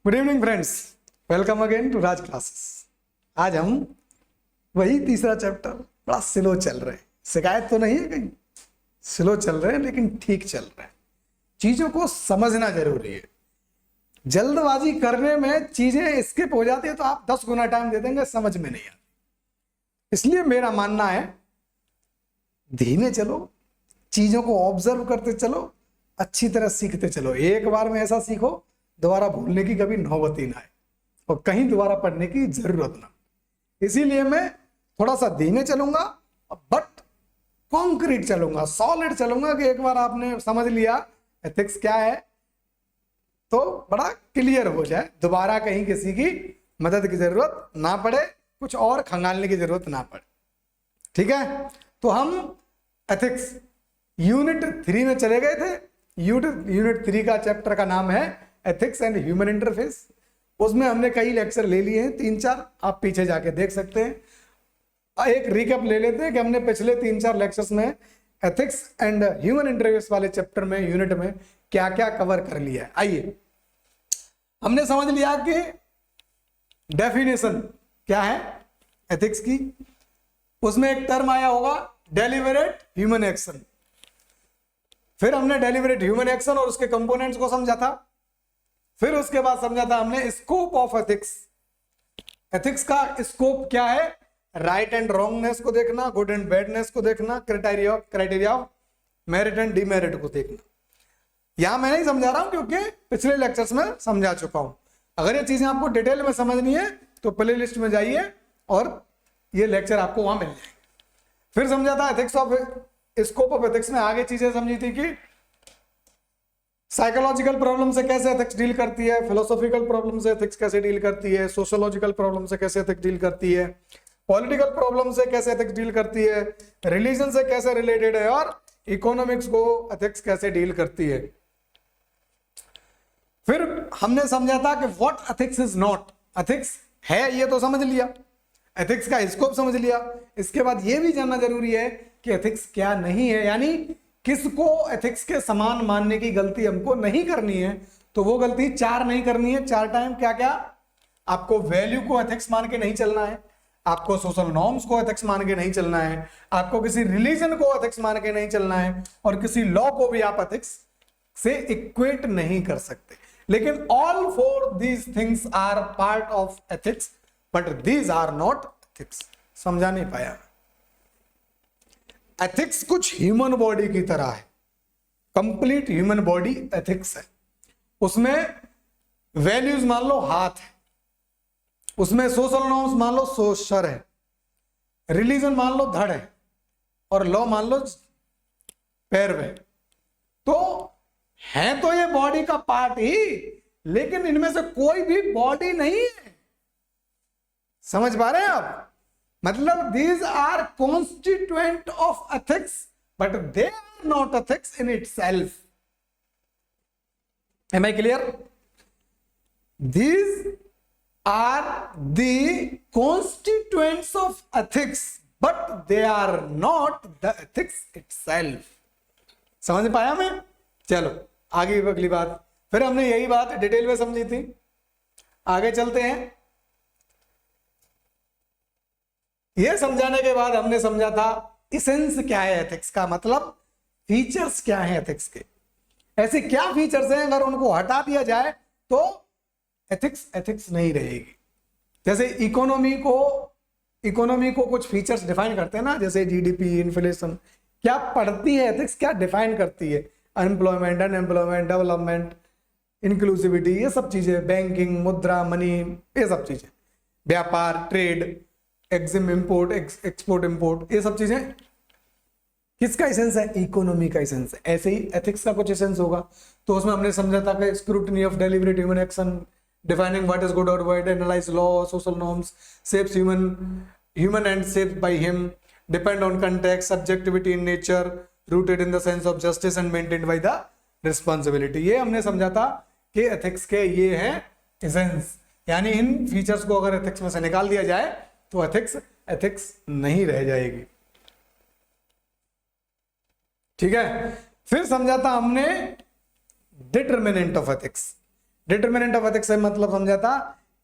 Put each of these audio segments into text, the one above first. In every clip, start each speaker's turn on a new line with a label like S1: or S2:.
S1: Good evening friends, welcome again to Raj classes. आज हम वही तीसरा चैप्टर, बड़ा स्लो चल रहे हैं। शिकायत तो नहीं है कहीं, स्लो चल रहे हैं लेकिन ठीक चल रहे हैं। चीजों को समझना जरूरी है। जल्दबाजी करने में चीजें स्किप हो जाती है तो आप 10 गुना टाइम दे देंगे, समझ में नहीं आती। इसलिए मेरा मानना है धीमे चलो, चीजों को ऑब्जर्व करते चलो, अच्छी तरह सीखते चलो। एक बार में ऐसा सीखो दोबारा भूलने की कभी नौबत ही ना आए और कहीं दोबारा पढ़ने की जरूरत ना। इसीलिए मैं थोड़ा सा धीमे चलूंगा बट कॉन्क्रीट चलूंगा, सॉलिड चलूंगा कि एक बार आपने समझ लिया एथिक्स क्या है तो बड़ा क्लियर हो जाए, दोबारा कहीं किसी की मदद की जरूरत ना पड़े, कुछ और खंगालने की जरूरत ना पड़े। ठीक है, तो हम एथिक्स यूनिट 3 में चले गए थे। यूनिट 3 का चैप्टर का नाम है एथिक्स एंड ह्यूमन इंटरफेस। उसमें हमने कई लेक्चर ले लिए हैं, 3-4, आप पीछे जाके देख सकते हैं। एक रिकैप ले लेते हैं कि हमने पिछले 3-4 लेक्चर्स में एथिक्स एंड ह्यूमन इंटरफेस वाले चैप्टर में, यूनिट में क्या क्या कवर कर लिया है। आइए, हमने समझ लिया कि डेफिनेशन क्या है एथिक्स की। उसमें एक टर्म आया होगा डेलिबरेट ह्यूमन एक्शन। फिर हमने डेलिबरेट ह्यूमन एक्शन और उसके कंपोनेंट्स को समझा था। फिर उसके बाद समझा था हमने स्कोप ऑफ एथिक्स। एथिक्स का स्कोप क्या है? राइट एंड रॉन्गनेस को देखना, गुड एंड बैडनेस को देखना, criteria of merit and demerit को देखना। यहां मैं नहीं समझा रहा हूं क्योंकि पिछले लेक्चर्स में समझा चुका हूं। अगर ये चीजें आपको डिटेल में समझनी है तो प्ले लिस्ट में जाइए और ये लेक्चर आपको वहां मिल जाएंगे। फिर समझा था ethics of scope of ethics में आगे चीजें समझी थी कि साइकोलॉजिकल प्रॉब्लम से कैसे एथिक्स डील करती है, फिलोसॉफिकल प्रॉब्लम से एथिक्स कैसे डील करती है, सोशियोलॉजिकल प्रॉब्लम से कैसे एथिक्स डील करती है, पॉलिटिकल प्रॉब्लम से कैसे एथिक्स डील करती है, रिलीजन से कैसे रिलेटेड है और इकोनॉमिक्स को एथिक्स कैसे डील करती है। फिर हमने समझा था कि what ethics is not. Ethics है ये तो समझ लिया, एथिक्स का स्कोप समझ लिया। इसके बाद ये भी जानना जरूरी है कि एथिक्स क्या नहीं है, यानी किसको एथिक्स के समान मानने की गलती हमको नहीं करनी है। तो वो गलती 4 नहीं करनी है। 4 टाइम क्या क्या? आपको वैल्यू को एथिक्स मान के नहीं चलना है, आपको सोशल नॉर्म्स को एथिक्स मान के नहीं चलना है, आपको किसी रिलीजन को एथिक्स मान के नहीं चलना है और किसी लॉ को भी आप एथिक्स से इक्वेट नहीं कर सकते। लेकिन all 4 these things are part of ethics but these are not ethics. समझा नहीं पाया? एथिक्स कुछ ह्यूमन बॉडी की तरह है, कंप्लीट ह्यूमन बॉडी एथिक्स है। उसमें वैल्यूज मान लो हाथ है, उसमें सोशल नॉर्म्स मान लो सर है, रिलीजन मान लो धड़ है और लॉ मान लो पैर में। तो है तो ये बॉडी का पार्ट ही, लेकिन इनमें से कोई भी बॉडी नहीं है। समझ पा रहे हैं आप? मतलब these are constituent of ethics but they are not ethics in itself. Am I clear? These are the constituents of ethics but they are not the ethics itself. समझ पाया मैं? चलो आगे अगली बात। फिर हमने यही बात डिटेल में समझी थी, आगे चलते हैं। यह समझाने के बाद हमने समझा था इसेंस क्या है एथिक्स का, मतलब फीचर्स क्या है एथिक्स के। ऐसे क्या फीचर्स हैं अगर उनको हटा दिया जाए तो एथिक्स एथिक्स नहीं रहेगी। जैसे इकोनॉमी को कुछ फीचर्स डिफाइन करते हैं ना, जैसे जीडीपी, इन्फ्लेशन। क्या पढ़ती है एथिक्स, क्या डिफाइन करती है? अनएम्प्लॉयमेंट, अनएम्प्लॉयमेंट, डेवलपमेंट, इंक्लूसिविटी, ये सब चीजें, बैंकिंग, मुद्रा, मनी, ये सब चीजें, व्यापार, trade, EXIM, import, export, import, ये सब चीजें किसका एसेंस है? इकोनॉमी का एसेंस है। ऐसे ही एथिक्स का कुछ एसेंस होगा। तो उसमें हमने समझा था कि scrutiny of deliberate human action, defining what is good और bad, analyse law, social norms, shapes human and shaped by him, depend on context, subjectivity in nature, rooted in the sense of justice and maintained by the responsibility. ये हमने समझा था कि ethics के ये है essence. यानी इन फीचर्स को अगर एथिक्स में से निकाल दिया जाए तो एथिक्स नहीं रह जाएगी। ठीक है। फिर समझा था हमने determinant of ethics. Determinant of ethics से मतलब समझा था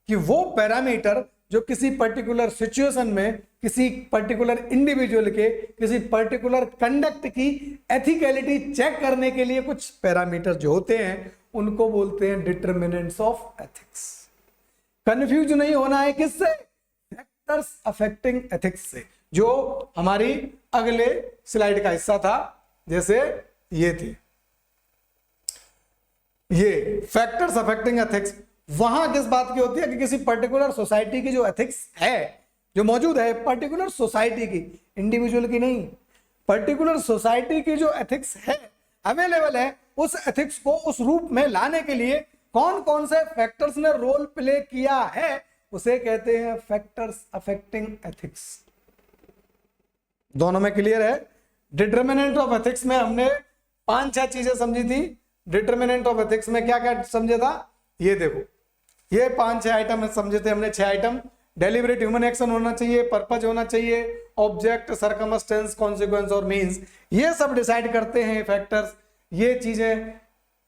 S1: कि वो पैरामीटर जो किसी पर्टिकुलर सिचुएशन में किसी पर्टिकुलर इंडिविजुअल के किसी पर्टिकुलर कंडक्ट की एथिकलिटी चेक करने के लिए कुछ पैरामीटर जो होते हैं उनको बोलते हैं डिटर्मिनेंट्स ऑफ एथिक्स। कंफ्यूज नहीं होना है किससे? फैक्टर्स अफेक्टिंग एथिक्स से, जो हमारी अगले स्लाइड का हिस्सा था। जैसे ये थी, ये फैक्टर्स अफेक्टिंग एथिक्स, वहां किस बात की होती है कि किसी पर्टिकुलर सोसाइटी की जो एथिक्स है जो मौजूद है, पर्टिकुलर सोसाइटी की, इंडिविजुअल की नहीं, पर्टिकुलर सोसाइटी की जो एथिक्स है अवेलेबल है, उस एथिक्स को उस रूप में लाने के लिए कौन कौन से फैक्टर्स ने रोल प्ले किया है, उसे कहते हैं फैक्टर्स अफेक्टिंग एथिक्स। दोनों में क्लियर है? डिटर्मिनेंट ऑफ एथिक्स में हमने 5-6 चीजें समझी थी। डिटर्मिनेंट ऑफ एथिक्स में क्या क्या समझे था? ये देखो, ये 5-6 आइटम समझे थे हमने। 6 आइटम: डेलिबरेट ह्यूमन एक्शन होना चाहिए, पर्पज होना चाहिए, ऑब्जेक्ट, सर्कमस्टेंस, कॉन्सिक्वेंस और मीन्स। ये सब डिसाइड करते हैं फैक्टर्स, ये चीजें,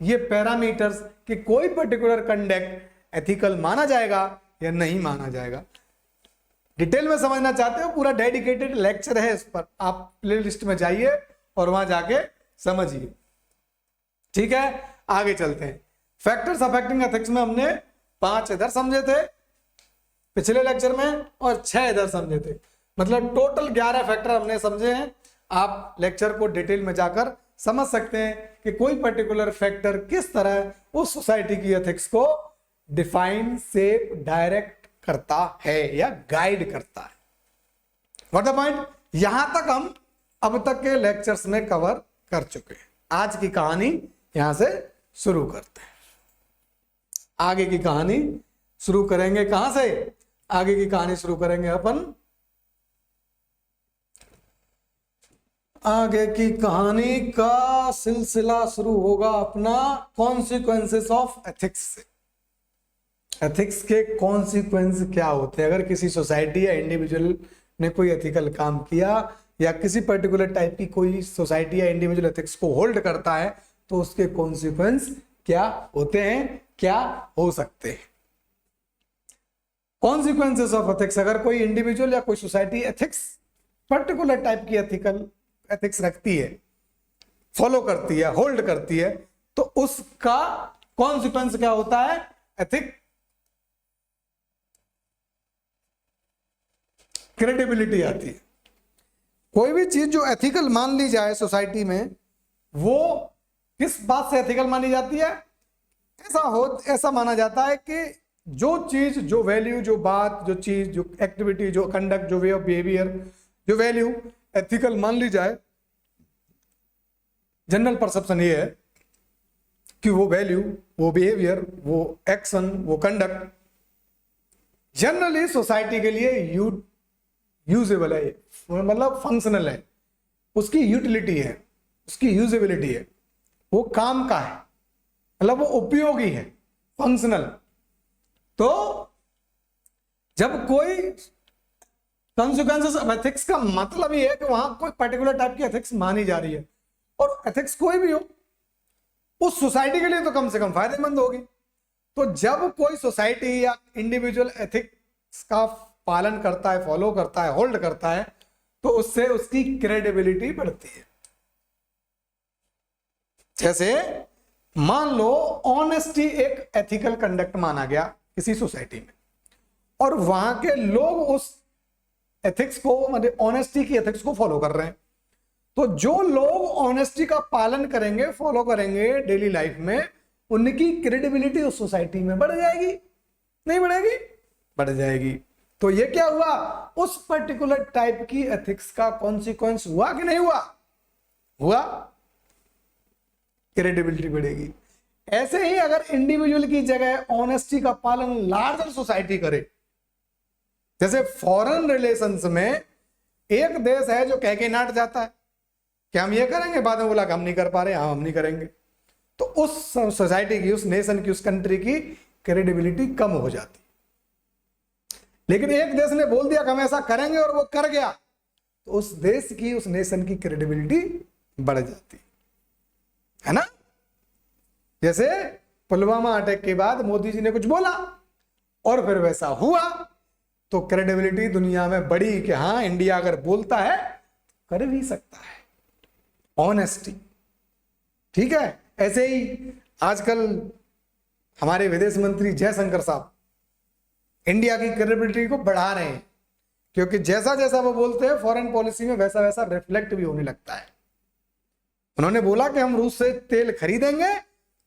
S1: ये पैरामीटर्स कि कोई पर्टिकुलर कंडक्ट एथिकल माना जाएगा या नहीं माना जाएगा। डिटेल में समझना चाहते हो, पूरा डेडिकेटेड लेक्चर है इस पर, आप प्लेलिस्ट में जाइए और वहां जाके समझिए। ठीक है, आगे चलते हैं। फैक्टर्स अफेक्टिंग एथिक्स में हमने 5 इधर समझे थे पिछले लेक्चर में और 6 इधर समझे थे, मतलब टोटल 11 फैक्टर हमने समझे हैं। आप लेक्चर को डिटेल में जाकर समझ सकते हैं कि कोई पर्टिकुलर फैक्टर किस तरह उस सोसाइटी की एथिक्स को डिफाइन, शेप, डायरेक्ट करता है या गाइड करता है। What the point? यहां तक हम अब तक के लेक्चर्स में कवर कर चुके हैं। आज की कहानी यहां से शुरू करते हैं। आगे की कहानी शुरू करेंगे कहां से? आगे की कहानी शुरू करेंगे अपन, आगे की कहानी का सिलसिला शुरू होगा अपना कॉन्सिक्वेंसेस ऑफ एथिक्स से। एथिक्स के कॉन्सिक्वेंस क्या होते हैं? अगर किसी सोसाइटी या इंडिविजुअल ने कोई एथिकल काम किया या किसी पर्टिकुलर टाइप की कोई सोसाइटी या इंडिविजुअल एथिक्स को होल्ड करता है तो उसके कॉन्सिक्वेंस क्या होते हैं, क्या हो सकते हैं। कॉन्सिक्वेंसेस ऑफ एथिक्स, अगर कोई इंडिविजुअल या कोई सोसाइटी एथिक्स, पर्टिकुलर टाइप की एथिक्स रखती है, फॉलो करती है, होल्ड करती है, तो उसका कॉन्सिक्वेंस क्या होता है? एथिक क्रेडिबिलिटी आती है। कोई भी चीज जो एथिकल मान ली जाए सोसाइटी में, वो किस बात से एथिकल मानी जाती है? ऐसा माना जाता है कि जो चीज, जो वैल्यू, जो बात, जो चीज, जो एक्टिविटी, जो कंडक्ट, जो वे ऑफ बिहेवियर, जो वैल्यू एथिकल मान ली जाए, जनरल परसेप्शन ये है कि वो वैल्यू, वो बिहेवियर, वो एक्शन, वो कंडक्ट जनरली सोसाइटी के लिए यूजेबल है, मतलब फंक्शनल है, उसकी यूटिलिटी है, उसकी यूजेबिलिटी है, वो काम का है, मतलब वो उपयोगी है, फंक्शनल। तो जब कोई कॉन्सिक्वेंसेस ऑफ एथिक्स का मतलब ये है कि वहां कोई पर्टिकुलर टाइप की एथिक्स मानी जा रही है, और एथिक्स कोई भी हो उस सोसाइटी के लिए तो कम से कम फायदेमंद होगी। तो जब कोई सोसाइटी या इंडिविजुअल एथिक्स का पालन करता है, फॉलो करता है, होल्ड करता है, तो उससे उसकी क्रेडिबिलिटी बढ़ती है। जैसे मान लो ऑनेस्टी एक एथिकल कंडक्ट माना गया किसी सोसाइटी में, और वहां के लोग उस एथिक्स को, मतलब ऑनेस्टी की एथिक्स को फॉलो कर रहे हैं, तो जो लोग ऑनेस्टी का पालन करेंगे, फॉलो करेंगे डेली लाइफ में, उनकी क्रेडिबिलिटी उस सोसाइटी में बढ़ जाएगी, नहीं बढ़ेगी? बढ़ जाएगी। तो ये क्या हुआ? उस पर्टिकुलर टाइप की एथिक्स का कॉन्सिक्वेंस हुआ कि नहीं हुआ? हुआ, क्रेडिबिलिटी बढ़ेगी। ऐसे ही अगर इंडिविजुअल की जगह ऑनेस्टी का पालन लार्जर सोसाइटी करे, जैसे फॉरेन रिलेशंस में एक देश है जो कह के नाट जाता है कि हम ये करेंगे, बाद में बोला कि हम नहीं कर पा रहे, हाँ हम नहीं करेंगे, तो उस सोसाइटी की, उस नेशन की, उस कंट्री की क्रेडिबिलिटी कम हो जाती। लेकिन एक देश ने बोल दिया कि हम ऐसा करेंगे और वो कर गया, तो उस देश की, उस नेशन की क्रेडिबिलिटी बढ़ जाती है ना। जैसे पुलवामा अटैक के बाद मोदी जी ने कुछ बोला और फिर वैसा हुआ, तो क्रेडिबिलिटी दुनिया में बढ़ी कि हाँ इंडिया अगर बोलता है कर भी सकता है। ऑनेस्टी, ठीक है। ऐसे ही आजकल हमारे विदेश मंत्री जयशंकर साहब इंडिया की क्रेडिबिलिटी को बढ़ा रहे हैं, क्योंकि जैसा जैसा वो बोलते हैं फॉरेन पॉलिसी में वैसा वैसा रिफ्लेक्ट भी होने लगता है। उन्होंने बोला कि हम रूस से तेल खरीदेंगे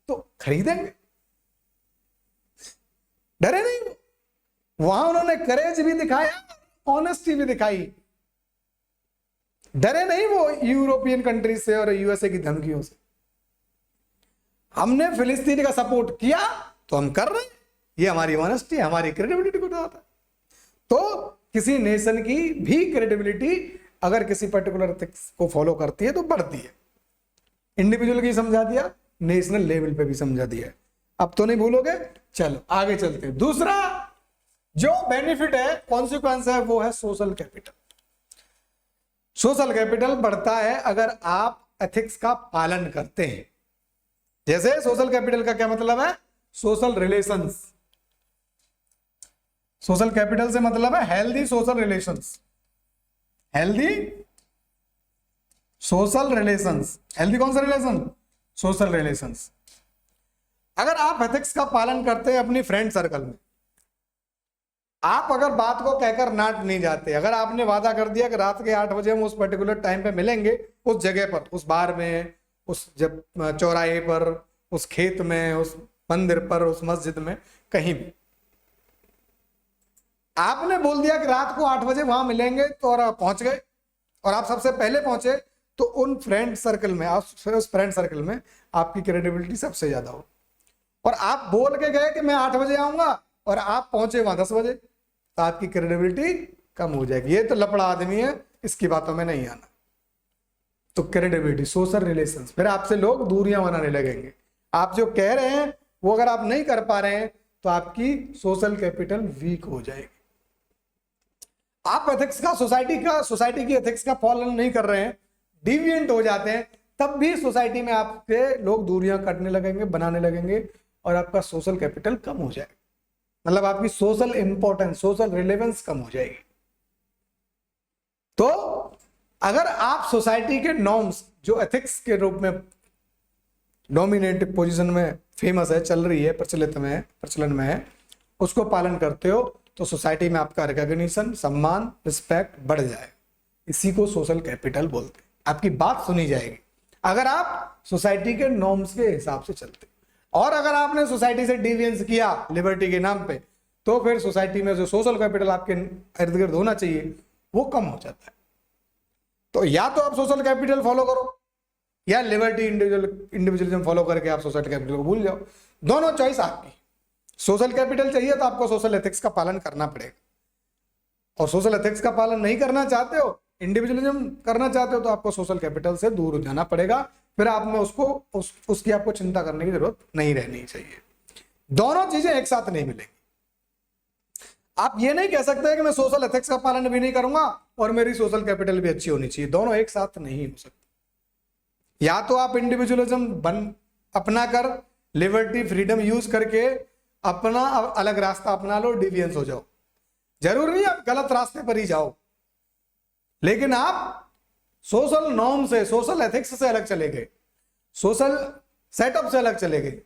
S1: तो खरीदेंगे, डरे नहीं। वहां उन्होंने करेज भी दिखाया, ऑनेस्टी भी दिखाई, डरे नहीं वो यूरोपियन कंट्रीज से और यूएसए की धमकियों से। हमने फिलिस्तीन का सपोर्ट किया तो हम कर रहे हैं, ये हमारी ऑनेस्टी, हमारी क्रेडिबिलिटी को बताता है। तो किसी नेशन की भी क्रेडिबिलिटी अगर किसी पर्टिकुलर एथिक्स को फॉलो करती है तो बढ़ती है। इंडिविजुअल की समझा दिया, नेशनल लेवल पे भी समझा दिया। अब तो नहीं भूलोगे। चलो आगे चलते हैं। दूसरा जो बेनिफिट है, कॉन्सिक्वेंस है, वो है सोशल कैपिटल। सोशल कैपिटल बढ़ता है अगर आप एथिक्स का पालन करते हैं। जैसे सोशल कैपिटल का क्या मतलब है? Social relations. सोशल कैपिटल से मतलब है healthy social relations. Healthy social relations. Healthy कौन सा रिलेशन? Social relations. अगर आप एथिक्स का पालन करते हैं अपनी फ्रेंड सर्कल में, आप अगर बात को कहकर नाट नहीं जाते, अगर आपने वादा कर दिया कि रात के 8 बजे हम उस पर्टिकुलर टाइम पे मिलेंगे, उस जगह पर, उस बार में, उस जब चौराहे पर, उस खेत में, उस मंदिर पर, उस मस्जिद में, कहीं भी आपने बोल दिया कि रात को 8 बजे वहां मिलेंगे, तो और आप पहुंच गए और आप सबसे पहले पहुंचे, तो उन फ्रेंड सर्कल में, उस फ्रेंड सर्कल में आपकी क्रेडिबिलिटी सबसे ज्यादा हो। और आप बोल के गए कि मैं 8 बजे आऊंगा और आप पहुंचे वहां 10 बजे, तो आपकी क्रेडिबिलिटी कम हो जाएगी। ये तो लपड़ा आदमी है, इसकी बातों में नहीं आना। तो क्रेडिबिलिटी, सोशल रिलेशंस, फिर आपसे लोग दूरियां बनाने लगेंगे। आप जो कह रहे हैं वो अगर आप नहीं कर पा रहे हैं तो आपकी सोशल कैपिटल वीक हो जाएगी। आप एथिक्स का, सोसाइटी की एथिक्स का पालन नहीं कर रहे हैं, डिविएंट हो जाते हैं, तब भी सोसाइटी में आपके लोग दूरियां काटने लगेंगे, बनाने लगेंगे, और आपका सोशल कैपिटल कम हो जाएगा। मतलब आपकी सोशल इंपॉर्टेंस, सोशल रिलेवेंस कम हो जाएगी। तो अगर आप सोसाइटी के नॉर्म्स, जो एथिक्स के रूप में डोमिनेटिव पोजीशन में फेमस है, चल रही है, प्रचलन में है, उसको पालन करते हो, तो सोसाइटी में आपका रिकॉग्निशन, सम्मान, रिस्पेक्ट बढ़ जाए। इसी को सोशल कैपिटल बोलते हैं। आपकी बात सुनी जाएगी अगर आप सोसाइटी के नॉर्म्स के हिसाब से चलते। और अगर आपने सोसाइटी से डिविएंस किया लिबर्टी के नाम पे, तो फिर सोसाइटी में जो सोशल कैपिटल आपके इर्द गिर्द होना चाहिए वो कम हो जाता है। तो या तो आप सोशल कैपिटल फॉलो करो, या लिबर्टी इंडिविजुअलिज्म फॉलो करके आप सोशल कैपिटल को भूल जाओ। दोनों चॉइस आपकी। सोशल कैपिटल चाहिए तो आपको सोशल एथिक्स का पालन करना पड़ेगा, और सोशल एथिक्स का पालन नहीं करना चाहते हो, इंडिविजुअलिज्म करना चाहते हो, तो आपको सोशल कैपिटल से दूर जाना पड़ेगा। फिर आप में उसकी आपको चिंता करने की जरूरत नहीं रहनी चाहिए। दोनों चीजें एक साथ नहीं मिलेंगी। आप ये नहीं कह सकते कि मैं सोशल एथिक्स का पालन भी नहीं करूंगा और मेरी सोशल कैपिटल भी अच्छी होनी चाहिए। दोनों एक साथ नहीं हो सकते। या तो आप इंडिविजुअलिज्म अपना कर, लिबर्टी, फ्रीडम यूज करके अपना अलग रास्ता अपना लो, डिविएंस हो जाओ। जरूर नहीं आप गलत रास्ते पर ही जाओ, लेकिन आप सोशल नॉर्म से, सोशल एथिक्स से अलग चले गए, सोशल सेटअप से अलग चले गए।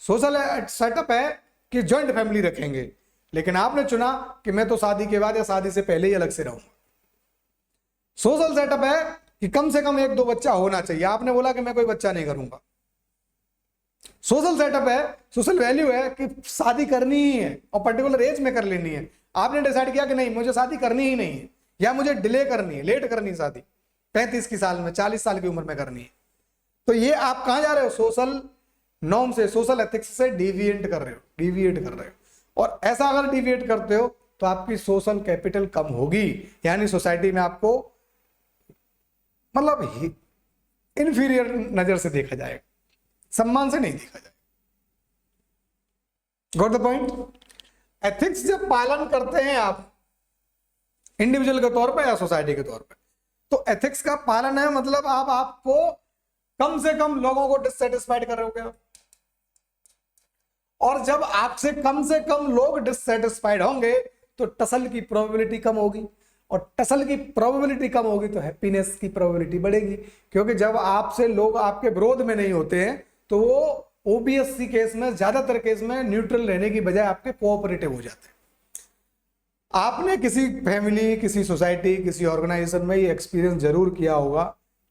S1: सोशल सेटअप है कि जॉइंट फैमिली रखेंगे, लेकिन आपने चुना कि मैं तो शादी के बाद या शादी से पहले ही अलग से रहूंगा। सोशल सेटअप है कि कम से कम 1-2 बच्चा होना चाहिए, आपने बोला कि मैं कोई बच्चा नहीं करूंगा। सोशल सेटअप है, सोशल वैल्यू है कि शादी करनी ही है और पर्टिकुलर एज में कर लेनी है। आपने डिसाइड किया कि नहीं, मुझे शादी करनी ही नहीं है, या मुझे डिले करनी है, लेट करनी है शादी, 35 की साल में, 40 साल की उम्र में करनी है। तो ये आप कहां जा रहे हो? सोशल नॉर्म से, सोशल एथिक्स से डिविएट कर रहे हो। और ऐसा अगर डिविएट करते हो तो आपकी सोशल कैपिटल कम होगी, यानी सोसाइटी में आपको मतलब इंफीरियर नजर से देखा जाएगा, सम्मान से नहीं देखा जाएगा। Got the point? एथिक्स जब पालन करते हैं आप इंडिविजुअल के तौर पे या सोसाइटी के तौर पे, तो एथिक्स का पालन है मतलब आप आपको कम से कम लोगों को डिससेटिस्फाइड कर रहे हो क्या? और जब आपसे कम लोग डिससेटिस्फाइड होंगे तो टसल की प्रोबेबिलिटी कम होगी, और टसल की प्रोबेबिलिटी कम होगी तो हैप्पीनेस की प्रोबेबिलिटी बढ़ेगी। क्योंकि जब आपसे लोग आपके विरोध में नहीं होते हैं तो वो ओबीएससी केस में, ज्यादातर केस में न्यूट्रल रहने की बजाय आपके कोऑपरेटिव हो जाते हैं। आपने किसी फैमिली, किसी सोसाइटी, किसी ऑर्गेनाइजेशन में ये एक्सपीरियंस जरूर किया होगा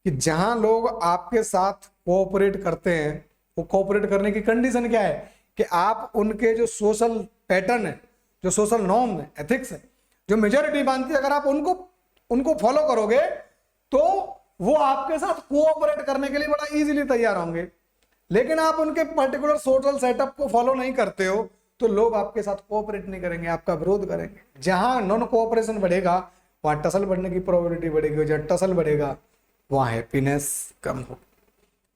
S1: कि जहां लोग आपके साथ कोऑपरेट करते हैं, वो कोऑपरेट करने की कंडीशन क्या है कि आप उनके जो सोशल पैटर्न है, जो सोशल नॉर्म है, एथिक्स है, जो मेजॉरिटी मानती है, अगर आप उनको फॉलो करोगे तो वो आपके साथ कोऑपरेट करने के लिए बड़ा इजीली तैयार होंगे। लेकिन आप उनके पर्टिकुलर सोशल सेटअप को फॉलो नहीं करते हो तो लोग आपके साथ कोऑपरेट नहीं करेंगे, आपका विरोध करेंगे। जहां नॉन कोऑपरेशन बढ़ेगा वहां टसल बढ़ने की प्रोबेबिलिटी बढ़ेगी, जहां टसल बढ़ेगा वहां हैप्पीनेस कम हो।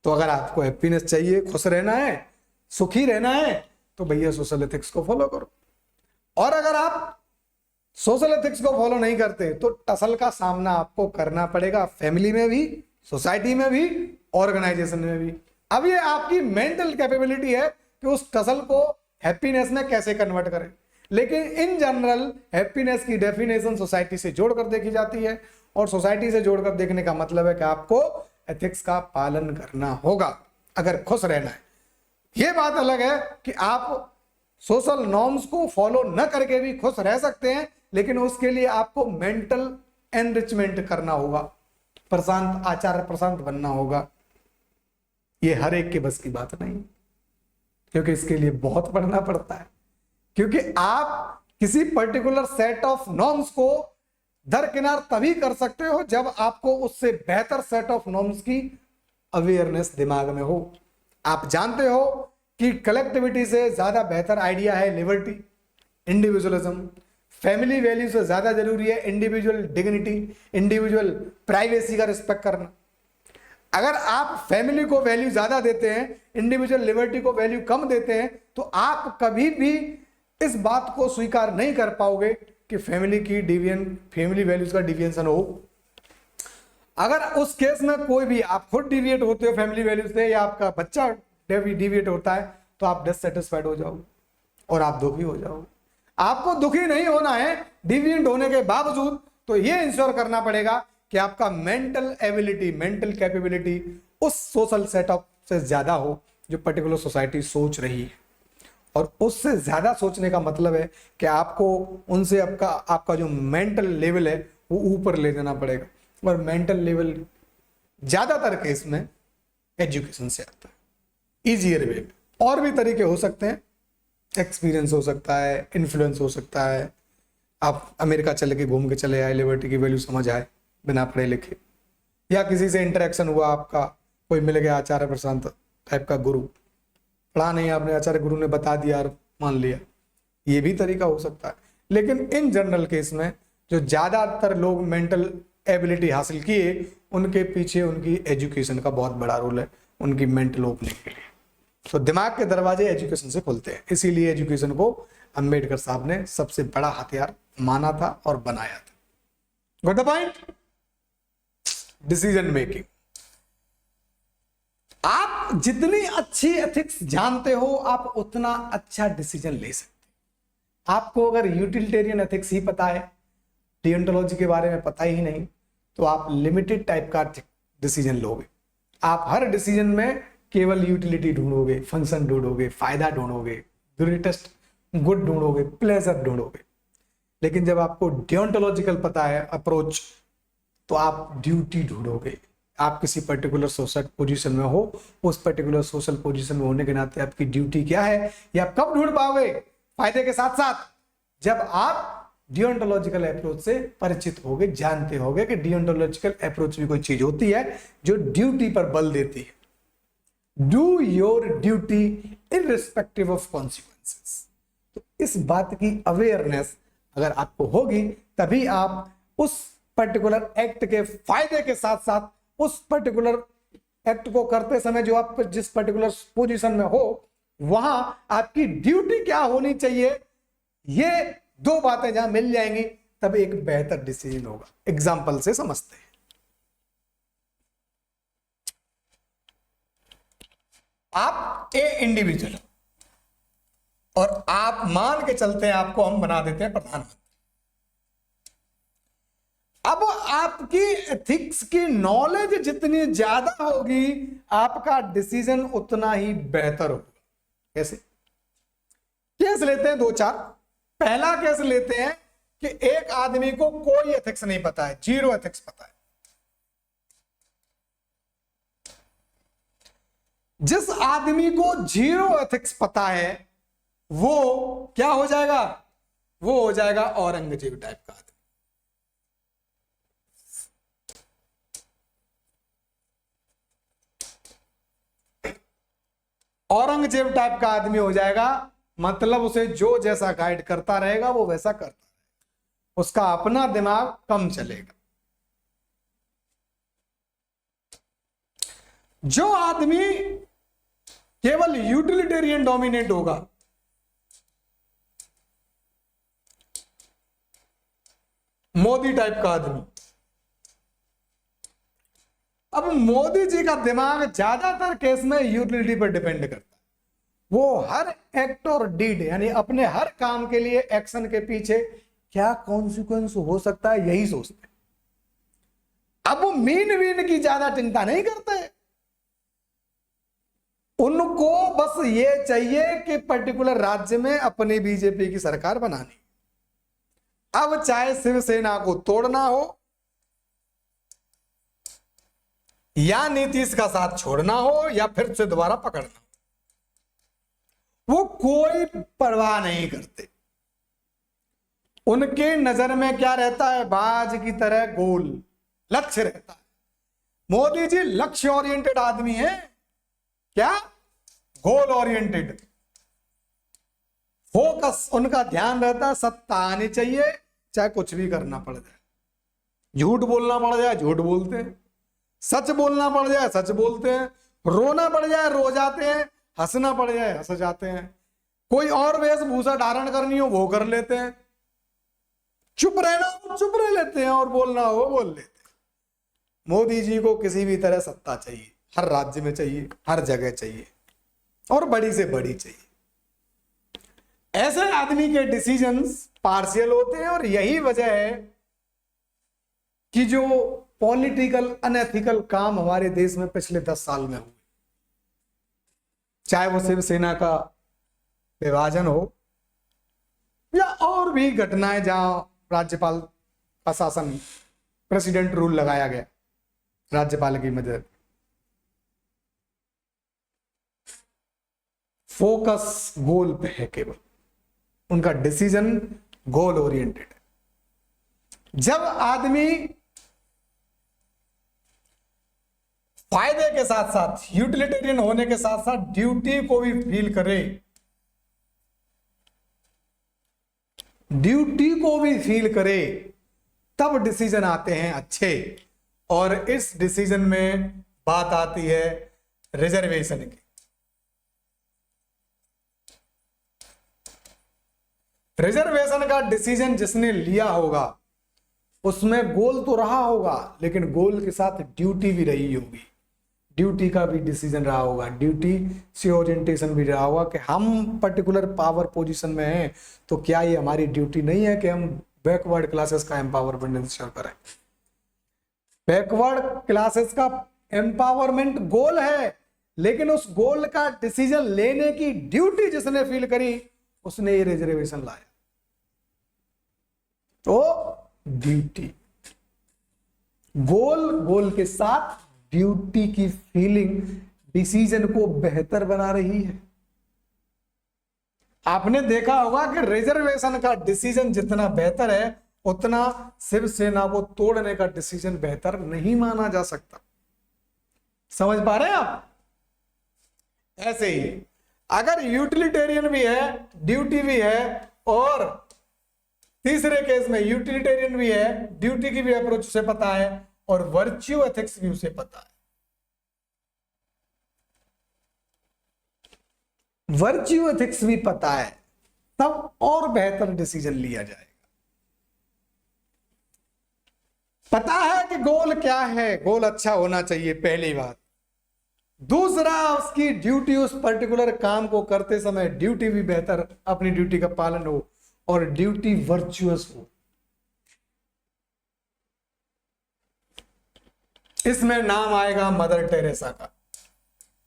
S1: तो अगर आपको हैप्पीनेस चाहिए, खुश रहना है, सुखी रहना है, तो भैया सोशल एथिक्स को फॉलो करो। और अगर आप सोशल एथिक्स को फॉलो नहीं करते तो टसल का सामना आपको करना पड़ेगा, फैमिली में भी, सोसाइटी में भी, ऑर्गेनाइजेशन में भी। अब ये आपकी मेंटल कैपेबिलिटी है कि उस टसल को हैप्पीनेस में कैसे कन्वर्ट करें। लेकिन इन जनरल हैप्पीनेस की डेफिनेशन सोसाइटी से जोड़कर देखी जाती है, और सोसाइटी से जोड़कर देखने का मतलब है कि आपको एथिक्स का पालन करना होगा अगर खुश रहना है। यह बात अलग है कि आप सोशल नॉर्म्स को फॉलो न करके भी खुश रह सकते हैं, लेकिन उसके लिए आपको मेंटल एनरिचमेंट करना होगा, प्रशांत आचार्य प्रशांत बनना होगा। ये हर एक के बस की बात नहीं, क्योंकि इसके लिए बहुत पढ़ना पड़ता है। क्योंकि आप किसी पर्टिकुलर सेट ऑफ नॉर्म्स को दरकिनार तभी कर सकते हो जब आपको उससे बेहतर सेट ऑफ नॉर्म्स की अवेयरनेस दिमाग में हो। आप जानते हो कि कलेक्टिविटी से ज्यादा बेहतर आइडिया है लिबर्टी, इंडिविजुअलिज्म। फैमिली वैल्यू से ज्यादा जरूरी है इंडिविजुअल डिग्निटी, इंडिविजुअल प्राइवेसी का रिस्पेक्ट करना। अगर आप फैमिली को वैल्यू ज्यादा देते हैं, इंडिविजुअल लिबर्टी को वैल्यू कम देते हैं, तो आप कभी भी इस बात को स्वीकार नहीं कर पाओगे कि फैमिली वैल्यूज का डिविएशन हो। अगर उस केस में कोई भी आप खुद डिविएट होते हो फैमिली वैल्यूज से, या आपका बच्चा डिविएट होता है, तो आप डिससेटिस्फाइड हो जाओगे और आप दुखी हो जाओगे। आपको दुखी नहीं होना है डिविएंट होने के बावजूद, तो यह इंश्योर करना पड़ेगा कि आपका मेंटल एबिलिटी, मेंटल कैपेबिलिटी उस सोशल सेटअप से ज्यादा हो जो पर्टिकुलर सोसाइटी सोच रही है। और उससे ज्यादा सोचने का मतलब है कि आपको उनसे आपका जो मेंटल लेवल है वो ऊपर ले जाना पड़ेगा। और मेंटल लेवल ज्यादातर केस में एजुकेशन से आता है, इजियर वे। और भी तरीके हो सकते हैं, एक्सपीरियंस हो सकता है, इन्फ्लुएंस हो सकता है। आप अमेरिका चले के घूम के चले आए, लिबर्टी की वैल्यू समझ आए बिना पढ़े लिखे, या किसी से इंटरेक्शन हुआ आपका, कोई मिल गया आचार्य प्रशांत टाइप का गुरु, पढ़ा नहीं आपने, आचार्य गुरु ने बता दिया और मान लिया, ये भी तरीका हो सकता है। लेकिन इन जनरल केस में जो ज्यादातर लोग मेंटल एबिलिटी हासिल किए, उनके पीछे उनकी एजुकेशन का बहुत बड़ा रोल है, उनकी मेंटल ओपनिंग के लिए। तो दिमाग के दरवाजे एजुकेशन से खुलते हैं, इसीलिए एजुकेशन को अंबेडकर साहब ने सबसे बड़ा हथियार माना था और बनाया था। Got the point? Decision making. आप जितनी अच्छी एथिक्स जानते हो, आप उतना अच्छा डिसीजन ले सकते। आपको अगर यूटिलिटेरियन एथिक्स ही पता है, डियोंटोलॉजी के बारे में पता ही नहीं, तो आप लिमिटेड टाइप का डिसीजन लोगे। आप हर डिसीजन में केवल यूटिलिटी ढूंढोगे, फंक्शन ढूंढोगे, फायदा ढूंढोगे, ग्रेटेस्ट गुड ढूंढोगे, प्लेजर ढूंढोगे। लेकिन जब आपको डियोंटोलॉजिकल पता है अप्रोच, तो आप ड्यूटी ढूंढोगे। आप किसी पर्टिकुलर सोशल पोजीशन में हो, उस पर्टिकुलर सोशल पोजीशन में होने के नाते आपकी ड्यूटी क्या है, ये आप कब ढूंढ पाओगे? फायदे के साथ साथ जब आप डियोंटोलॉजिकल अप्रोच से परिचित होगे, जानते होगे कि डियोंटोलॉजिकल अप्रोच भी कोई चीज होती है जो ड्यूटी पर बल देती है। Do your duty irrespective of consequences. तो इस बात की अवेयरनेस अगर आपको होगी, तभी आप उस पर्टिकुलर एक्ट के फायदे के साथ साथ उस पर्टिकुलर एक्ट को करते समय जो आप जिस पर्टिकुलर पोजीशन में हो, वहां आपकी ड्यूटी क्या होनी चाहिए, ये दो बातें जहां मिल जाएंगी, तब एक बेहतर डिसीजन होगा। एग्जाम्पल से समझते हैं। आप ए इंडिविजुअल, और आप मान के चलते हैं आपको हम बना देते हैं प्रधानमंत्री। अब आपकी एथिक्स की नॉलेज जितनी ज्यादा होगी आपका डिसीजन उतना ही बेहतर होगा। कैसे? केस लेते हैं दो चार। पहला केस लेते हैं कि एक आदमी को कोई एथिक्स नहीं पता है, जीरो एथिक्स पता है। जिस आदमी को जीरो एथिक्स पता है वो क्या हो जाएगा? वो हो जाएगा औरंगजेब टाइप का आदमी। औरंगजेब टाइप का आदमी हो जाएगा, मतलब उसे जो जैसा गाइड करता रहेगा वो वैसा करता रहेगा, उसका अपना दिमाग कम चलेगा। जो आदमी केवल यूटिलिटेरियन डोमिनेट होगा, मोदी टाइप का आदमी। अब मोदी जी का दिमाग ज्यादातर केस में यूटिलिटी पर डिपेंड करता है। वो हर एक्ट और डीड यानी अपने हर काम के लिए एक्शन के पीछे क्या कॉन्सिक्वेंस हो सकता है यही सोचते हैं। अब वो मीन वीन की ज्यादा चिंता नहीं करते। उनको बस ये चाहिए कि पर्टिकुलर राज्य में अपनी बीजेपी की सरकार बनानी। अब चाहे शिवसेना को तोड़ना हो या नीतीश का साथ छोड़ना हो या फिर से दोबारा पकड़ना हो, वो कोई परवाह नहीं करते। उनके नजर में क्या रहता है? बाज की तरह गोल लक्ष्य रहता है। मोदी जी लक्ष्य ओरिएंटेड आदमी है, क्या गोल ओरिएंटेड। फोकस उनका ध्यान रहता है, सत्ता आनी चाहिए चाहे कुछ भी करना पड़ जाए। झूठ बोलना पड़ जाए झूठ बोलते हैं, सच बोलना पड़ जाए सच बोलते हैं, रोना पड़ जाए रो जाते हैं, हंसना पड़ जाए हंस जाते हैं, कोई और वेशभूषा धारण करनी हो वो कर लेते हैं, चुप रहना हो चुप रह लेते हैं और बोलना हो बोल लेते हैं। मोदी जी को किसी भी तरह सत्ता चाहिए, हर राज्य में चाहिए, हर जगह चाहिए और बड़ी से बड़ी चाहिए। ऐसे आदमी के डिसीजंस पार्शियल होते हैं और यही वजह है कि जो पॉलिटिकल अनएथिकल काम हमारे देश में पिछले 10 साल में हुए, चाहे वो शिवसेना का विभाजन हो या और भी घटनाएं जहां राज्यपाल का शासन, प्रेसिडेंट रूल लगाया गया राज्यपाल की मदद। फोकस गोल पे है, केवल उनका डिसीजन गोल ओरिएंटेड है। जब आदमी फायदे के साथ साथ यूटिलिटेरियन होने के साथ साथ ड्यूटी को भी फील करे, ड्यूटी को भी फील करे, तब डिसीजन आते हैं अच्छे। और इस डिसीजन में बात आती है रिजर्वेशन की। रिजर्वेशन का डिसीजन जिसने लिया होगा उसमें गोल तो रहा होगा, लेकिन गोल के साथ ड्यूटी भी रही होगी, ड्यूटी का भी डिसीजन रहा होगा, ड्यूटी से ओरिएंटेशन भी रहा होगा कि हम पर्टिकुलर पावर पोजीशन में हैं तो क्या ये हमारी ड्यूटी नहीं है कि हम बैकवर्ड क्लासेस का एम्पावरमेंट इंश्योर करें। बैकवर्ड क्लासेस का एम्पावरमेंट गोल है, लेकिन उस गोल का डिसीजन लेने की ड्यूटी जिसने फील करी उसने ये रिजर्वेशन लाया। तो ड्यूटी, गोल के साथ ड्यूटी की फीलिंग डिसीजन को बेहतर बना रही है। आपने देखा होगा कि रिजर्वेशन का डिसीजन जितना बेहतर है उतना शिवसेना को तोड़ने का डिसीजन बेहतर नहीं माना जा सकता। समझ पा रहे हैं आप? ऐसे ही अगर यूटिलिटेरियन भी है, ड्यूटी भी है, और तीसरे केस में यूटिलिटेरियन भी है, ड्यूटी की भी अप्रोच उसे पता है और वर्च्यू एथिक्स भी उसे पता है, वर्च्यू एथिक्स भी पता है, तब और बेहतर डिसीजन लिया जाएगा। पता है कि गोल क्या है, गोल अच्छा होना चाहिए, पहली बात। दूसरा, उसकी ड्यूटी, उस पर्टिकुलर काम को करते समय ड्यूटी भी बेहतर, अपनी ड्यूटी का पालन हो और ड्यूटी वर्चुअस हो। इसमें नाम आएगा मदर टेरेसा का,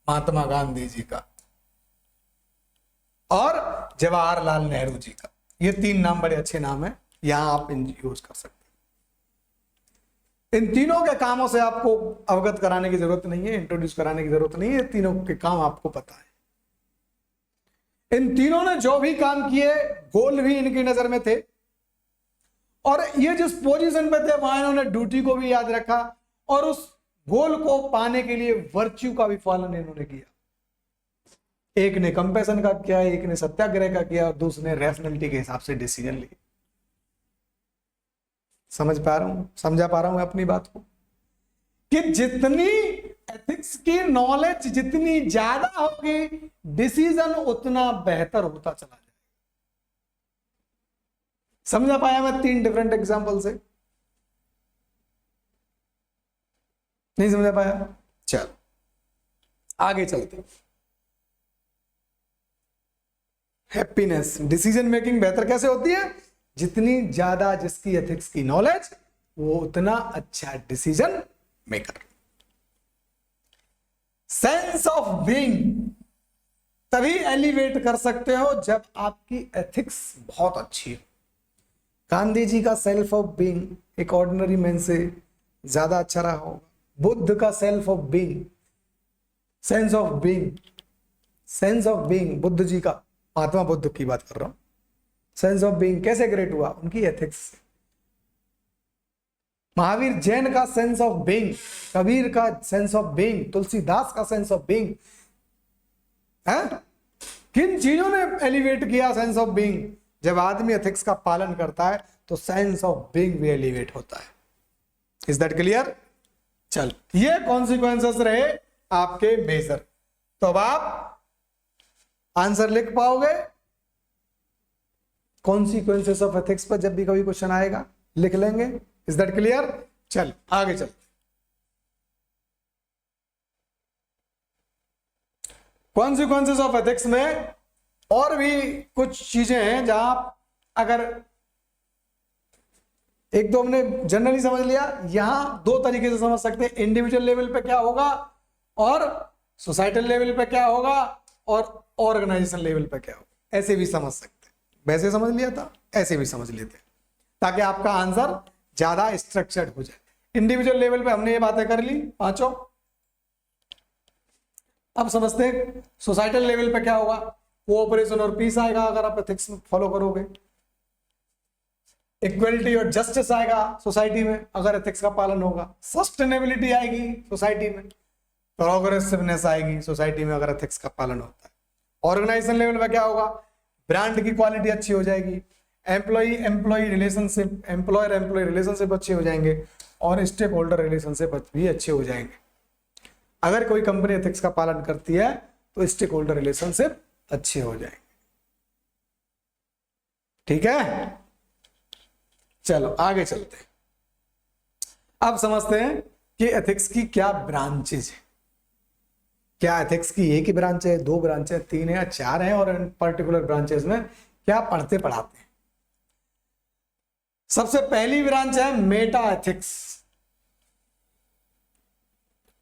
S1: महात्मा गांधी जी का और जवाहरलाल नेहरू जी का। ये 3 नाम बड़े अच्छे नाम हैं, यहां आप यूज कर सकते हैं। इन तीनों के कामों से आपको अवगत कराने की जरूरत नहीं है, इंट्रोड्यूस कराने की जरूरत नहीं है, तीनों के काम आपको पता है। इन तीनों ने जो भी काम किए, गोल भी इनकी नजर में थे, और ये जिस पोजीशन पे थे वहां इन्होंने ड्यूटी को भी याद रखा और उस गोल को पाने के लिए वर्च्यू का भी पालन इन्होंने किया। एक ने कंपैशन का किया, एक ने सत्याग्रह का किया और दूसरे ने रैशनैलिटी के हिसाब से डिसीजन लिए। समझ पा रहा हूं, समझा पा रहा हूं अपनी बात को, कि जितनी एथिक्स की नॉलेज जितनी ज्यादा होगी, डिसीजन उतना बेहतर होता चला जाएगा। समझा पाया मैं 3 डिफरेंट एग्जांपल से? नहीं समझा पाया? चल आगे चलते। हैप्पीनेस, डिसीजन मेकिंग बेहतर कैसे होती है? जितनी ज्यादा जिसकी एथिक्स की नॉलेज, वो उतना अच्छा decision maker. Sense of being तभी एलिवेट कर सकते हो जब आपकी एथिक्स बहुत अच्छी हो। गांधी जी का सेल्फ ऑफ बीइंग एक ऑर्डिनरी मैन से ज्यादा अच्छा रहा होगा। बुद्ध का self of being, sense of being, sense of being Buddha ji का, महात्मा बुद्ध की बात कर रहा हूं, सेंस ऑफ बीइंग कैसे ग्रेट हुआ? उनकी एथिक्स से। महावीर जैन का सेंस ऑफ बीइंग, कबीर का सेंस ऑफ बीइंग, तुलसीदास का सेंस ऑफ बीइंग, किन चीजों ने एलिवेट किया सेंस ऑफ बीइंग? जब आदमी एथिक्स का पालन करता है तो सेंस ऑफ बीइंग भी एलिवेट होता है। Is that clear? चल, ये कॉन्सिक्वेंसेस रहे आपके मेजर। तो अब आप आंसर लिख पाओगे कॉन्सिक्वेंसेस ऑफ एथिक्स पर, जब भी कभी क्वेश्चन आएगा लिख लेंगे। Is that clear? चल आगे चल। कॉन्सिक्वेंसेस ऑफ एथिक्स में और भी कुछ चीजें हैं जहां अगर एक दो हमने जनरली समझ लिया, यहां 2 तरीके से समझ सकते हैं। इंडिविजुअल लेवल पे क्या होगा और सोसाइटल लेवल पे क्या होगा और ऑर्गेनाइजेशन लेवल पे क्या होगा, ऐसे भी समझ सकते हैं। वैसे समझ लिया था, ऐसे भी समझ लेते हैं, ताकि आपका आंसर ज्यादा स्ट्रक्चर्ड हो जाए। इंडिविजुअल लेवल पे हमने ये बातें कर ली पांचों। अब समझते हैं सोसाइटल लेवल पे क्या होगा। कोऑपरेशन और पीस आएगा अगर आप एथिक्स फॉलो करोगे। इक्वलिटी और जस्टिस आएगा सोसाइटी में अगर एथिक्स का पालन होगा। सस्टेनेबिलिटी आएगी सोसाइटी में। प्रोग्रेसिवनेस आएगी सोसाइटी में अगर एथिक्स का पालन होता है। ऑर्गेनाइजेशन लेवल पे क्या होगा? ब्रांड की क्वालिटी अच्छी हो जाएगी, employ relationship, employer employ relationship अच्छे हो जाएंगे और स्टेक होल्डर रिलेशनशिप भी अच्छे हो जाएंगे। अगर कोई कंपनी एथिक्स का पालन करती है तो स्टेक होल्डर रिलेशनशिप अच्छे हो जाएंगे। ठीक है, चलो आगे चलते हैं। अब समझते हैं कि एथिक्स की क्या ब्रांचेज है। क्या एथिक्स की एक ही ब्रांच है, 2 ब्रांच है, 3 है या 4 है, और इन पर्टिकुलर ब्रांचेस में क्या पढ़ते पढ़ाते हैं। सबसे पहली ब्रांच है मेटा एथिक्स।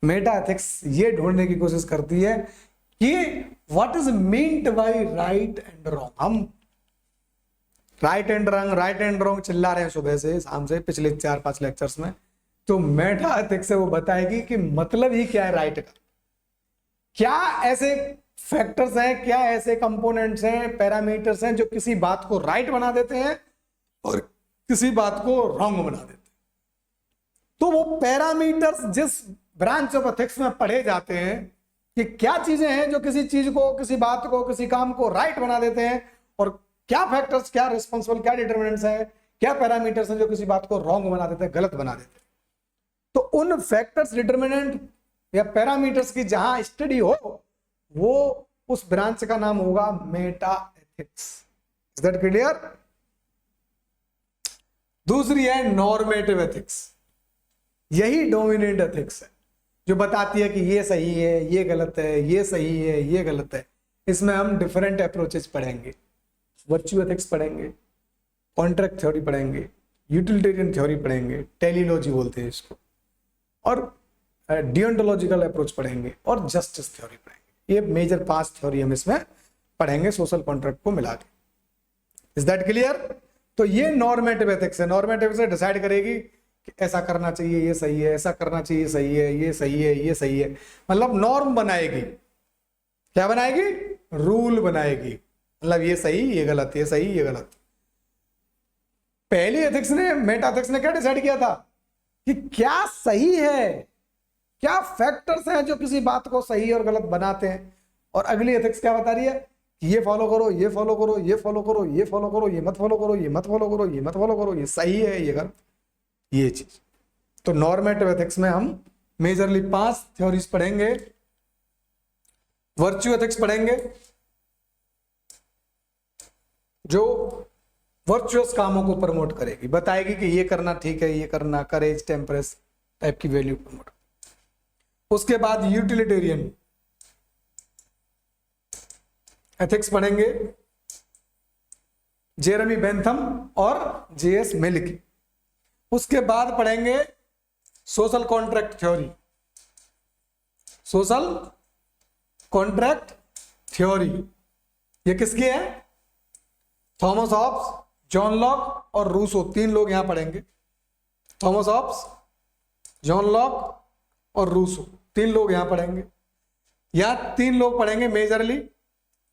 S1: मेटा एथिक्स ये ढूंढने की कोशिश करती है कि what is meant by right and wrong. हम राइट एंड रॉन्ग चिल्ला रहे हैं सुबह से शाम से पिछले 4-5 लेक्चर्स में। तो मेटा एथिक्स से वो बताएगी कि मतलब ही क्या है राइट का। क्या ऐसे फैक्टर्स हैं, क्या ऐसे कंपोनेंट्स हैं, पैरामीटर्स हैं जो किसी बात को राइट बना देते हैं और किसी बात को रॉन्ग बना देते हैं। तो वो पैरामीटर्स जिस ब्रांच ऑफ एथिक्स में पढ़े जाते हैं कि क्या चीजें हैं जो किसी चीज को, किसी बात को, किसी काम को राइट बना देते हैं, और क्या फैक्टर्स, क्या रिस्पॉन्सिबल, क्या डिटरमिनेंट्स हैं, क्या पैरामीटर्स हैं जो किसी बात को रॉन्ग बना देते हैं, गलत बना देते हैं। तो उन फैक्टर्स, डिटरमिनेंट या पैरामीटर्स की जहां स्टडी हो, वो उस ब्रांच का नाम होगा Meta ethics. Is that clear? दूसरी है नॉर्मेटिव एथिक्स। यही डोमिनेंट एथिक्स है। जो बताती है कि ये सही है, ये गलत है, ये सही है, ये गलत है। इसमें हम डिफरेंट अप्रोचेस पढ़ेंगे, वर्च्यू एथिक्स पढ़ेंगे, कॉन्ट्रैक्ट थ्योरी पढ़ेंगे, यूटिलिटेरियन थ्योरी पढ़ेंगे, टेलीलॉजी बोलते हैं इसको, और डियोंटोलॉजिकल अप्रोच पढ़ेंगे, और जस्टिस थ्योरी पढ़ेंगे। ये मेजर 5 थ्योरी हम इसमें पढ़ेंगे सोशल कॉन्ट्रैक्ट को मिला के। Is that clear? तो ये नॉर्मेटिव एथिक्स है। नॉर्मेटिव एथिक्स डिसाइड करेगी कि ऐसा करना चाहिए, ये सही है, ऐसा करना चाहिए, सही है, ये सही है, ये सही है, मतलब नॉर्म बनाएगी। क्या बनाएगी? रूल बनाएगी, मतलब ये सही, ये गलत, ये सही, ये गलत। पहली एथिक्स ने, मेटा एथिक्स ने क्या डिसाइड किया था कि क्या सही है, क्या फैक्टर्स हैं जो किसी बात को सही और गलत बनाते हैं। और अगली एथिक्स क्या बता रही है कि ये फॉलो करो, ये फॉलो करो, ये फॉलो करो, ये फॉलो करो, ये मत फॉलो करो, ये मत फॉलो करो, ये मत फॉलो करो, ये सही है, ये गलत, ये चीज। तो नॉर्मेटिव एथिक्स में हम मेजरली 5 थ्योरीज पढ़ेंगे। वर्च्यू एथिक्स पढ़ेंगे जो वर्चुअस कामों को प्रमोट करेगी, बताएगी कि ये करना ठीक है, ये करना, करेज, टेम्परेंस टाइप की वैल्यू प्रमोट। उसके बाद यूटिलिटेरियन एथिक्स पढ़ेंगे, जेरेमी बेंथम और जेएस मिल की। उसके बाद पढ़ेंगे social contract theory, social contract theory. ये किसकी है? थॉमस हॉब्स, जॉन लॉक और रूसो, 3 लोग यहां पढ़ेंगे। थॉमस हॉब्स, जॉन लॉक और रूसो, 3 लोग यहां पढ़ेंगे। यहां 3 लोग पढ़ेंगे मेजरली,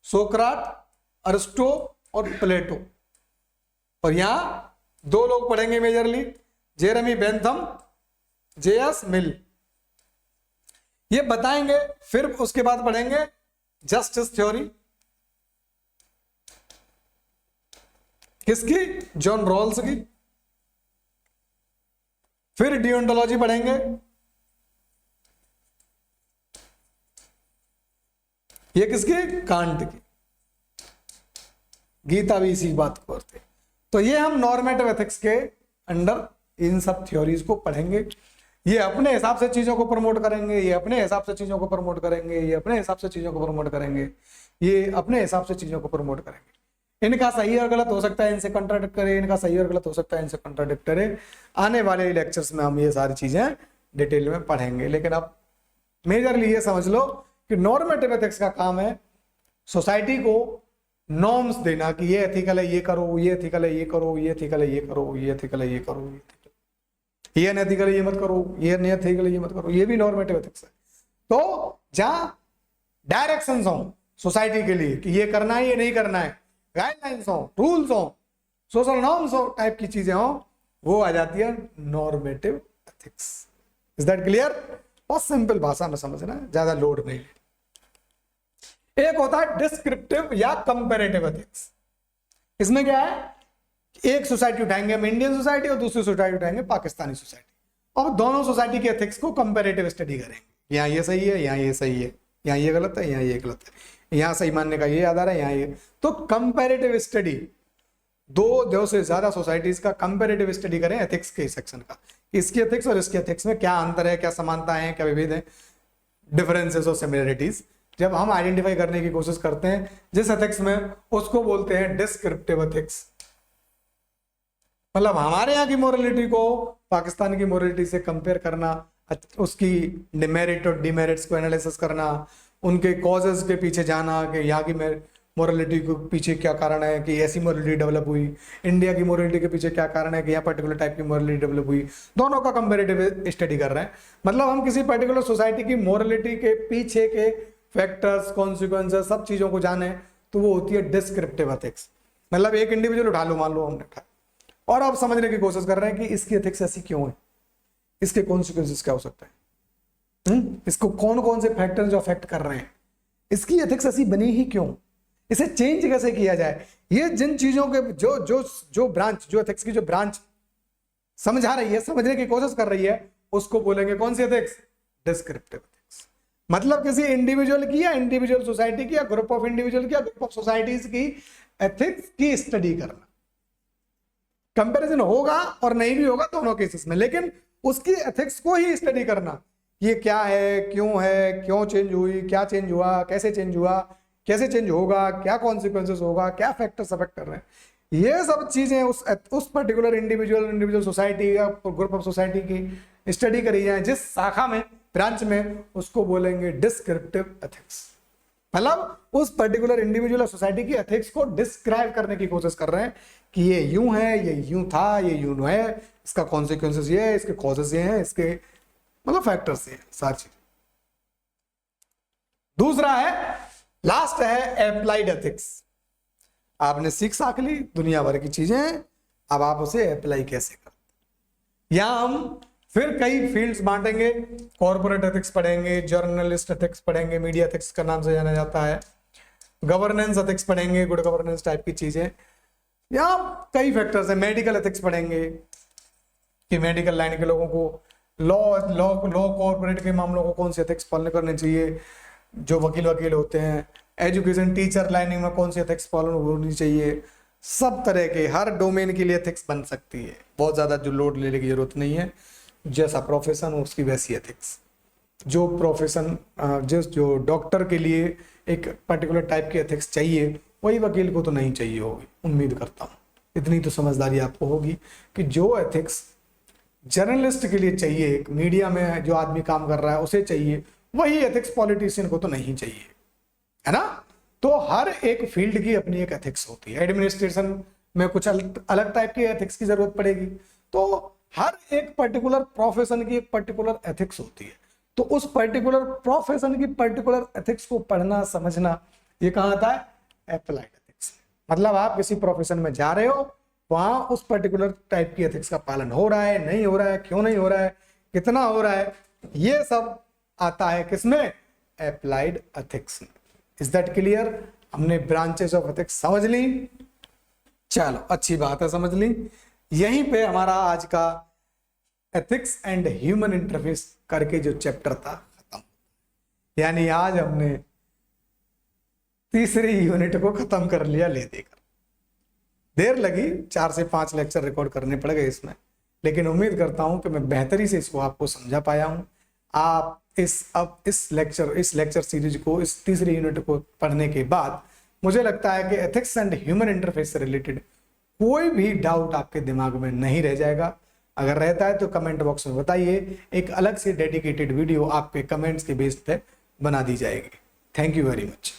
S1: सोक्राट, अरिस्टो और प्लेटो। और यहां 2 लोग पढ़ेंगे मेजरली, जेरेमी बेंथम, जेएस मिल। ये बताएंगे। फिर उसके बाद पढ़ेंगे जस्टिस थ्योरी, किसकी? जॉन रॉल्स की। फिर डियोंटोलॉजी पढ़ेंगे, ये किसकी? कांट की। गीता भी इसी बात को करते। तो ये हम नॉर्मेटिव एथिक्स के अंडर इन सब थ्योरीज को पढ़ेंगे। ये अपने हिसाब से चीजों को प्रमोट करेंगे, ये अपने हिसाब से चीजों को प्रमोट करेंगे, ये अपने हिसाब से चीजों को प्रमोट करेंगे, ये अपने हिसाब से चीजों को प्रमोट करेंगे। इनका सही और गलत हो सकता है, इनसे कंट्राडिक्ट करे, इनका सही और गलत हो सकता है, इनसे कंट्राडिक्ट करे। आने वाले लेक्चर्स में हम ये सारी चीजें डिटेल में पढ़ेंगे। लेकिन अब मेजरली ये समझ लो कि नॉर्मेटिव एथिक्स का काम है सोसाइटी को नॉर्म्स देना कि ये एथिकल है, ये करो, ये एथिकल है, ये करो, ये एथिकल है, ये करो, ये एथिकल है, ये करो, ये अनएथिकल है, ये मत करो, ये अनएथिकल है, ये मत करो। ये भी नॉर्मेटिव एथिक्स है। तो जहां डायरेक्शंस हो सोसाइटी के लिए कि ये करना है, ये नहीं करना है, गाइडलाइंस हो, रूल्स हो, सोशल नॉर्म्स हो, टाइप की चीजें हो, वो आ जाती है normative ethics. Is that clear? बहुत सिंपल भाषा में समझना है, ज्यादा लोड नहीं। एक होता है डिस्क्रिप्टिव या कंपैरेटिव एथिक्स। इसमें क्या है? एक सोसाइटी उठाएंगे हम, इंडियन सोसाइटी, और दूसरी सोसाइटी उठाएंगे पाकिस्तानी सोसाइटी, और दोनों सोसाइटी के एथिक्स को कंपैरेटिव स्टडी करेंगे। यहाँ ये सही है, यहाँ ये सही है, यहाँ ये गलत है, यहाँ ये गलत है, यहाँ सही मानने का ये आधार है, यहाँ ये। तो कंपैरेटिव स्टडी, 2 से ज्यादा सोसाइटीज का कंपैरेटिव स्टडी करें एथिक्स के सेक्शन का। इसकी एथिक्स और इसके एथिक्स में क्या अंतर है, क्या समानताएं हैं, क्या विभेद है, डिफरेंसेस और सिमिलरिटीज। जब हम आइडेंटिफाई करने की कोशिश करते हैं जिस एथिक्स में, उसको बोलते हैं डिस्क्रिप्टिव एथिक्स। मतलब हमारे यहाँ की मोरलिटी को पाकिस्तान की मोरलिटी से कंपेयर करना, उसकी डिमेरिट और डिमेरिट्स को एनालिसिस करना, उनके कॉजेस के पीछे जाना कि यहाँ की मोरलिटी के पीछे क्या कारण है कि ऐसी मोरलिटी डेवलप हुई, इंडिया की मोरलिटी के पीछे क्या कारण है कि यहाँ पर्टिकुलर टाइप की मोरलिटी डेवलप हुई। दोनों का कंपेरेटिव स्टडी कर रहे हैं। मतलब हम किसी पर्टिकुलर सोसाइटी की मोरलिटी के पीछे के फैक्टर्स, कॉन्सिक्वेंसेस, सब चीजों को जाने, तो वो होती है डिस्क्रिप्टिव एथिक्स। मतलब एक इंडिविजुअल उठा लो, मान लो हमने उठाया, और आप समझने की कोशिश कर रहे हैं कि इसकी एथिक्स ऐसी क्यों है, इसके कॉन्सिक्वेंसेस क्या हो सकता है, इसको कौन कौन से फैक्टर जो अफेक्ट कर रहे हैं, इसकी एथिक्स ऐसी बनी ही क्यों, इसे चेंज कैसे किया जाए। ये जिन चीजों के जो ब्रांच, जो एथिक्स की जो ब्रांच समझा रही है, समझने की कोशिश कर रही है, उसको बोलेंगे कौन सी एथिक्स? Descriptive ethics. मतलब किसी इंडिविजुअल की या इंडिविजुअल सोसाइटी की या ग्रुप ऑफ इंडिविजुअल की या ग्रुप ऑफ सोसाइटीज की एथिक्स की स्टडी करना। कंपैरिजन होगा और नहीं भी होगा दोनों केसेस में, लेकिन उसकी एथिक्स को ही स्टडी करना ये क्या है, क्यों चेंज हुई, क्या चेंज हुआ, कैसे चेंज होगा, क्या कॉन्सिक्वेंसेस होगा, क्या फैक्टर्स अफेक्ट कर रहे हैं, ये सब चीजें उस पर्टिकुलर इंडिविजुअल सोसाइटी या ग्रुप ऑफ सोसाइटी की स्टडी करी जाए जिस शाखा में, ब्रांच में, उसको बोलेंगे डिस्क्रिप्टिव एथिक्स। मतलब उस पर्टिकुलर इंडिविजुअल सोसाइटी की एथिक्स को डिस्क्राइब करने की कोशिश कर रहे हैं कि ये यूं है, ये यूं था, ये यूं है, इसका कॉन्सिक्वेंसेस ये है, इसके कॉजेस ये हैं, इसके मतलब फैक्टर्स ये हैं, सारी चीज। दूसरा है, लास्ट है अप्लाइड एथिक्स। आपने सीख ली दुनिया भर की चीजें, अब आप उसे अप्लाई कैसे करते। यहां हम फिर कई फील्ड्स बांटेंगे, कॉर्पोरेट एथिक्स पढ़ेंगे, जर्नलिस्ट एथिक्स पढ़ेंगे, मीडिया एथिक्स का नाम से जाना जाता है, गवर्नेंस एथिक्स पढ़ेंगे, गुड गवर्नेंस टाइप की चीजें। यहाँ कई फैक्टर्स हैं, मेडिकल एथिक्स पढ़ेंगे कि मेडिकल लाइन के लोगों को लॉ कॉर्पोरेट के मामलों को कौन से एथिक्स फॉलो करने चाहिए, जो वकील होते हैं। एजुकेशन टीचर लाइन में कौन सी एथिक्स फॉलो होनी चाहिए। सब तरह के हर डोमेन के लिए एथिक्स बन सकती है, बहुत ज्यादा जो लोड लेने की जरूरत नहीं है। जैसा प्रोफेशन हो उसकी वैसी एथिक्स। जो प्रोफेशन जो डॉक्टर के लिए एक पर्टिकुलर टाइप की एथिक्स चाहिए, वही वकील को तो नहीं चाहिए होगी, उम्मीद करता हूँ। इतनी तो समझदारी आपको होगी कि जो एथिक्स जर्नलिस्ट के लिए चाहिए, एक मीडिया में जो आदमी काम कर रहा है उसे चाहिए, वही एथिक्स पॉलिटिशियन को तो नहीं चाहिए, है ना। तो हर एक फील्ड की अपनी एक एथिक्स होती है। एडमिनिस्ट्रेशन में कुछ अलग टाइप की एथिक्स की जरूरत पड़ेगी, तो हर एक पर्टिकुलर प्रोफेशन की एक पर्टिकुलर एथिक्स होती है। तो उस पर्टिकुलर प्रोफेशन की पर्टिकुलर एथिक्स को पढ़ना समझना, ये कहाँ आता है, अप्लाइड एथिक्स। मतलब आप किसी प्रोफेशन में जा रहे हो, वहां उस पर्टिकुलर टाइप की एथिक्स का पालन हो रहा है, नहीं हो रहा है, क्यों नहीं हो रहा है, कितना हो रहा है, ये सब आता है किसमें, अप्लाइड एथिक्स में। Is that clear. हमने ब्रांचेस ऑफ एथिक्स समझ ली, चलो अच्छी बात है, समझ ली। यहीं पे हमारा आज का एथिक्स एंड ह्यूमन इंटरफेस करके जो चैप्टर था खत्म। यानी आज हमने तीसरी यूनिट को खत्म कर लिया ले देकर। देर लगी, 4 से 5 लेक्चर रिकॉर्ड करने पड़ गए इसमें, लेकिन उम्मीद करता हूं कि मैं बेहतरी से इसको आपको समझा पाया हूं। आप इस लेक्चर सीरीज को, इस तीसरी यूनिट को पढ़ने के बाद मुझे लगता है कि एथिक्स एंड ह्यूमन इंटरफेस से रिलेटेड कोई भी डाउट आपके दिमाग में नहीं रह जाएगा। अगर रहता है तो कमेंट बॉक्स में बताइए, एक अलग से डेडिकेटेड वीडियो आपके कमेंट्स के बेस पे बना दी जाएगी। Thank you very much.